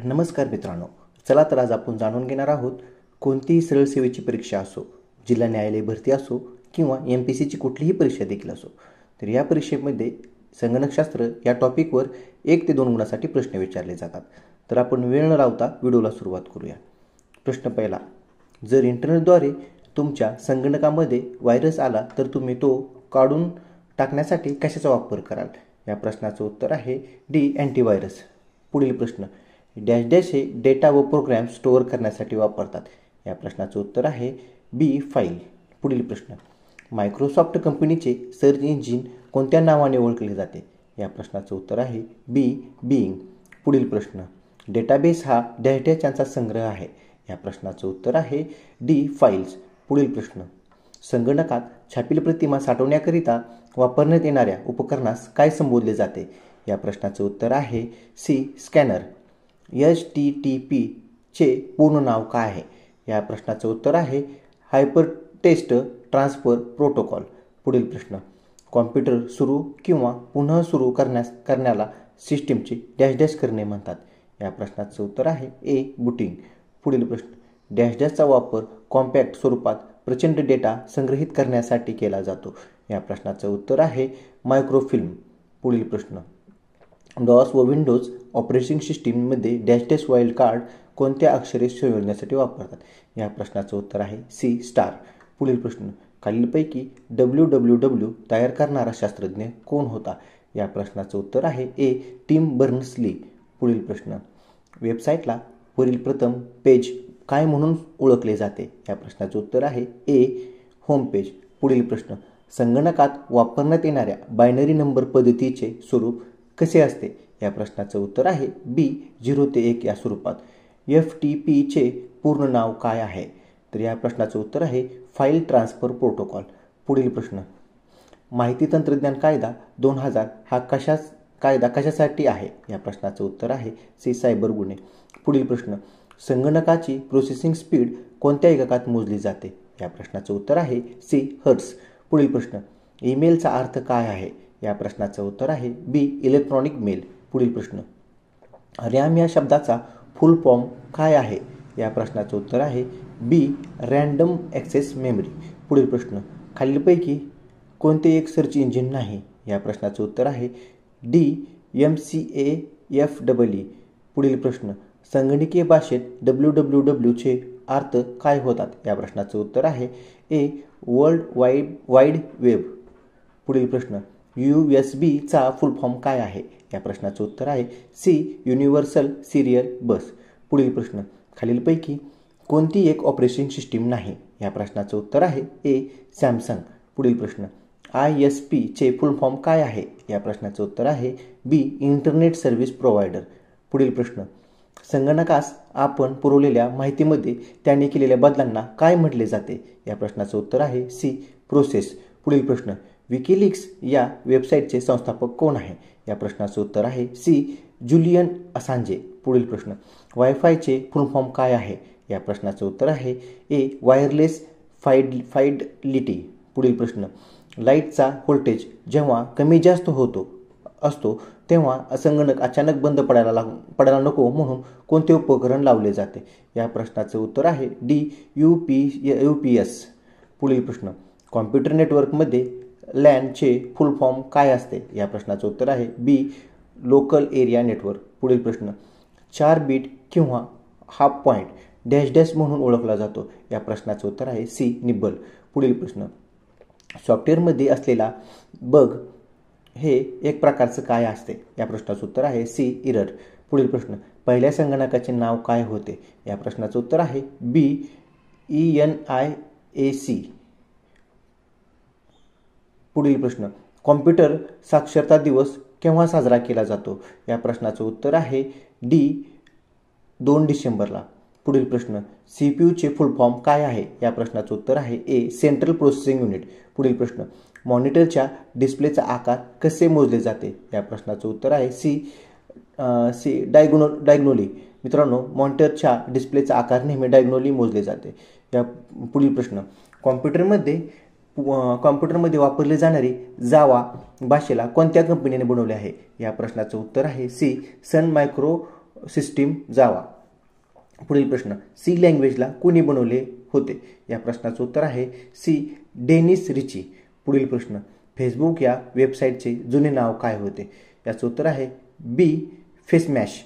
नमस्कार मित्रांनो, चला तर आज आपण जाणून घेणार आहोत कोणतीही सरळ सेवेची परीक्षा असो, जिल्हा न्यायालय भरती असो किंवा MPSCची कुठलीही परीक्षा देखील असो, तर या परीक्षेमध्ये संगणकशास्त्र या टॉपिकवर 1 ते 2 गुणासाठी प्रश्न विचारले जातात. तर आपण वेळ न लावता व्हिडिओला सुरुवात करूया. प्रश्न पहिला, जर इंटरनेटद्वारे तुमच्या संगणकामध्ये व्हायरस आला तर तुम्ही तो काढून टाकण्यासाठी कशाचा वापर कराल? या प्रश्नाचं उत्तर आहे डी, अँटीव्हायरस. पुढील प्रश्न, डॅश डॅश हे डेटा व प्रोग्रॅम स्टोअर करण्यासाठी वापरतात. या प्रश्नाचं उत्तर आहे बी, फाईल. पुढील प्रश्न, मायक्रोसॉफ्ट कंपनीचे सर्च इंजिन कोणत्या नावाने ओळखले जाते? या प्रश्नाचं उत्तर आहे बी, बिंग. पुढील प्रश्न, डेटाबेस हा डॅश डॅश यांचा संग्रह आहे. या प्रश्नाचं उत्तर आहे डी, फाईल्स. पुढील प्रश्न, संगणकात छापील प्रतिमा साठवण्याकरिता वापरण्यात येणाऱ्या उपकरणास काय संबोधले जाते? या प्रश्नाचं उत्तर आहे सी, स्कॅनर. HTTP चे पूर्ण नाव काय आहे? या प्रश्नाचं उत्तर आहे हायपर टेक्स्ट ट्रान्सफर प्रोटोकॉल. पुढील प्रश्न, कॉम्प्युटर सुरू किंवा पुन्हा सुरू करण्याला सिस्टीमचे डॅश डॅश करणे म्हणतात. या प्रश्नाचं उत्तर आहे ए, बूटिंग. पुढील प्रश्न, डॅश डॅशचा वापर कॉम्पॅक्ट स्वरूपात प्रचंड डेटा संग्रहित करण्यासाठी केला जातो. या प्रश्नाचं उत्तर आहे मायक्रोफिल्म. पुढील प्रश्न, डॉस व विंडोज ऑपरेटिंग सिस्टीममध्ये डॅश डॅश वाईल्ड कार्ड कोणत्या अक्षरे संयोजण्यासाठी वापरतात? या प्रश्नाचं उत्तर आहे सी, स्टार. पुढील प्रश्न, खालीलपैकी WWW तयार करणारा शास्त्रज्ञ कोण होता? या प्रश्नाचं उत्तर आहे ए, टिम बर्नर्स-ली. पुढील प्रश्न, वेबसाईटला वरील प्रथम पेज काय म्हणून ओळखले जाते? या प्रश्नाचं उत्तर आहे ए, होम पेज. पुढील प्रश्न, संगणकात वापरण्यात येणाऱ्या बायनरी नंबर पद्धतीचे स्वरूप कसे असते? या प्रश्नाचं उत्तर आहे बी, 0 ते 1 या स्वरूपात. FTP चे पूर्ण नाव काय आहे? तर या प्रश्नाचं उत्तर आहे फाईल ट्रान्सफर प्रोटोकॉल. पुढील प्रश्न, माहिती तंत्रज्ञान कायदा 2000 हा कायदा कशासाठी आहे? या प्रश्नाचं उत्तर आहे सी, सायबर गुन्हे. पुढील प्रश्न, संगणकाची प्रोसेसिंग स्पीड कोणत्या एककात मोजली जाते? या प्रश्नाचं उत्तर आहे सी, हर्ट्झ. पुढील प्रश्न, ईमेलचा अर्थ काय आहे? या प्रश्नाचं उत्तर आहे बी, इलेक्ट्रॉनिक मेल. पुढील प्रश्न, रॅम या शब्दाचा फुल फॉर्म काय आहे? या प्रश्नाचं उत्तर आहे बी, रँडम ॲक्सेस मेमरी. पुढील प्रश्न, खालीलपैकी कोणते एक सर्च इंजिन नाही? या प्रश्नाचं उत्तर आहे डी, MCAFEE. पुढील प्रश्न, संगणकीय भाषेत WWW चे अर्थ काय होतात? या प्रश्नाचं उत्तर आहे ए, वर्ल्ड वाईड वेब. पुढील प्रश्न, USB चा फुल फॉर्म काय आहे? या प्रश्नाचं उत्तर आहे सी, युनिव्हर्सल सिरियल बस. पुढील प्रश्न, खालीलपैकी कोणती एक ऑपरेटिंग सिस्टीम नाही? या प्रश्नाचं उत्तर आहे ए, सॅमसंग. पुढील प्रश्न, ISP चे फुल फॉर्म काय आहे? या प्रश्नाचं उत्तर आहे बी, इंटरनेट सर्व्हिस प्रोव्हायडर. पुढील प्रश्न, संगणकास आपण पुरवलेल्या माहितीमध्ये त्याने केलेल्या बदलांना काय म्हटले जाते? या प्रश्नाचं उत्तर आहे सी, प्रोसेस. पुढील प्रश्न, विकिलीक्स या वेबसाईटचे संस्थापक कोण आहे? या प्रश्नाचं उत्तर आहे सी, जुलियन असांजे. पुढील प्रश्न, वायफायचे फुल फॉर्म काय आहे? या प्रश्नाचं उत्तर आहे ए, वायरलेस फायडेलिटी. पुढील प्रश्न, लाईटचा व्होल्टेज जेव्हा कमी जास्त असतो तेव्हा संगणक अचानक बंद पडायला नको म्हणून कोणते उपकरण लावले जाते? या प्रश्नाचं उत्तर आहे डी, UPS. पुढील प्रश्न, कॉम्प्युटर नेटवर्कमध्ये LAN चे फुल फॉर्म काय असते? या प्रश्नाचं उत्तर आहे बी, लोकल एरिया नेटवर्क. पुढील प्रश्न, 4 बीट किंवा हाफ पॉईंट डॅश डॅश म्हणून ओळखला जातो? या प्रश्नाचं उत्तर आहे सी, निब्बल. पुढील प्रश्न, सॉफ्टवेअरमध्ये असलेला बग हे एक प्रकारचं काय असते? या प्रश्नाचं उत्तर आहे सी, इरर. पुढील प्रश्न, पहिल्या संगणकाचे नाव काय होते? या प्रश्नाचं उत्तर आहे बी, ENIAC. पुढील प्रश्न, कॉम्प्युटर साक्षरता दिवस केव्हा साजरा केला जातो? या प्रश्नाचं उत्तर आहे डी, 2 डिसेंबरला. पुढील प्रश्न, CPU चे फुल फॉर्म काय आहे? या प्रश्नाचं उत्तर आहे ए, सेंट्रल प्रोसेसिंग युनिट. पुढील प्रश्न, मॉनिटरच्या डिस्प्लेचा आकार कसे मोजले जाते? या प्रश्नाचं उत्तर आहे सी, डायगोनली. मित्रांनो, मॉनिटरच्या डिस्प्लेचा आकार नेहमी डायगोनली मोजले जाते. या पुढील प्रश्न, कॉम्प्युटरमध्ये वापरली जाणारी जावा भाषेला कोणत्या कंपनीने बनवले आहे? या प्रश्नाचं उत्तर आहे सी, सन मायक्रो सिस्टीम जावा. पुढील प्रश्न, सी लँग्वेजला कोणी बनवले होते? या प्रश्नाचं उत्तर आहे सी डेनिस रिची. पुढील प्रश्न, फेसबुक या वेबसाईटचे जुने नाव काय होते? याचं उत्तर आहे बी फेसमॅश.